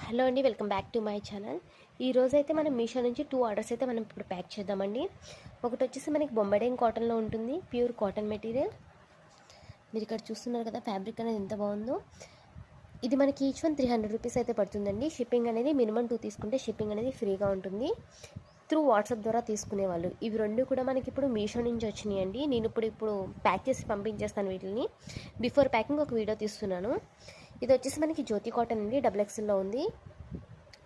Hello అండి, welcome back to my channel. ఈరోజైతే మనం మీషో నుంచి 2 ఆర్డర్స్ అయితే మనం ఇప్పుడు ప్యాక్ చేద్దామండి. ఒకటి వచ్చేసి మనకి బొంబడేం కాటన్లో ఉంటుంది, ప్యూర్ కాటన్ మెటీరియల్. మీరు ఇక్కడ చూస్తున్నారు కదా, ఫ్యాబ్రిక్ అనేది ఎంత బాగుందో. ఇది మనకి ఈచ్ వన్ 300 రూపీస్ అయితే పడుతుందండి. షిప్పింగ్ అనేది మినిమం 2 తీసుకుంటే షిప్పింగ్ అనేది ఫ్రీగా ఉంటుంది. త్రూ వాట్సాప్ ద్వారా తీసుకునేవాళ్ళు. ఇవి రెండు కూడా మనకి ఇప్పుడు మీషో నుంచి వచ్చినాయండి. నేను ఇప్పుడు ప్యాక్ చేసి పంపించేస్తాను వీటిని. బిఫోర్ ప్యాకింగ్ ఒక వీడియో తీస్తున్నాను. ఇది వచ్చేసి మనకి జ్యోతి కాటన్ అండి, XXL ఉంది.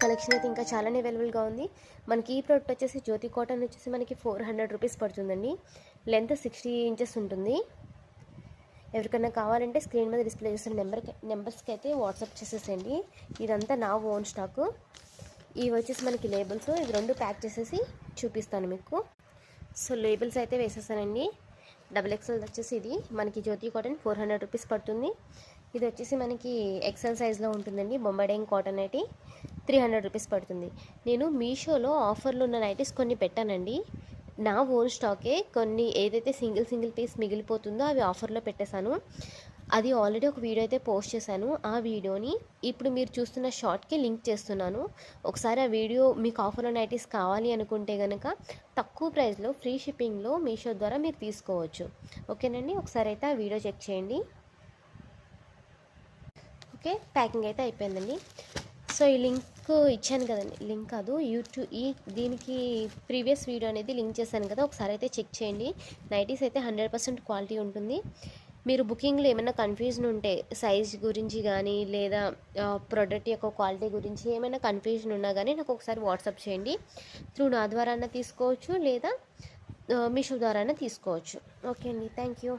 కలెక్షన్ అయితే ఇంకా చాలానే అవైలబుల్గా ఉంది. మనకి ఈ ప్రోడక్ట్ వచ్చేసి జ్యోతి కాటన్ వచ్చేసి మనకి 400 రూపీస్ పడుతుందండి. లెంత్ 60 ఇంచెస్ ఉంటుంది. ఎవరికైనా కావాలంటే స్క్రీన్ మీద డిస్ప్లే చేస్తున్న నెంబర్స్కి అయితే వాట్సాప్ చేసేసేయండి. ఇదంతా నా ఓన్ స్టాకు. ఇవి వచ్చేసి మనకి లేబుల్స్. ఇది రెండు ప్యాక్ చేసేసి చూపిస్తాను మీకు. సో లేబుల్స్ అయితే వేసేసానండి. XXL వచ్చేసి ఇది మనకి జ్యోతి కాటన్ 400 రూపీస్ పడుతుంది. ఇది వచ్చేసి మనకి XL సైజ్లో ఉంటుందండి. బొంబడేం కాటన్ అయితే 300 రూపీస్ పడుతుంది. నేను మీషోలో ఆఫర్లు ఉన్న నైటీస్ కొన్ని పెట్టానండి. నా ఓన్ స్టాకే. కొన్ని ఏదైతే సింగిల్ పీస్ మిగిలిపోతుందో అవి ఆఫర్లో పెట్టేశాను. అది ఆల్రెడీ ఒక వీడియో అయితే పోస్ట్ చేశాను. ఆ వీడియోని ఇప్పుడు మీరు చూస్తున్న షార్ట్కి లింక్ చేస్తున్నాను. ఒకసారి ఆ వీడియో మీకు ఆఫర్లో నైటీస్ కావాలి అనుకుంటే కనుక తక్కువ ప్రైస్లో ఫ్రీ షిప్పింగ్లో మీషో ద్వారా మీరు తీసుకోవచ్చు. ఓకేనండి, ఒకసారి అయితే ఆ వీడియో చెక్ చేయండి. ఓకే, ప్యాకింగ్ అయితే అయిపోయిందండి. సో ఈ లింక్ ఇచ్చాను కదండి, లింక్ కాదు, దీనికి ప్రీవియస్ వీడియో అనేది లింక్ చేశాను కదా, ఒకసారి అయితే చెక్ చేయండి. నైటీస్ అయితే 100% క్వాలిటీ ఉంటుంది. మీరు బుకింగ్లో ఏమైనా కన్ఫ్యూజన్ ఉంటే సైజ్ గురించి కానీ లేదా ప్రోడక్ట్ యొక్క క్వాలిటీ గురించి ఏమైనా కన్ఫ్యూజన్ ఉన్నా కానీ నాకు ఒకసారి వాట్సాప్ చేయండి. త్రూ నా ద్వారా తీసుకోవచ్చు లేదా మీషో ద్వారా తీసుకోవచ్చు. ఓకే అండి, థ్యాంక్ యూ.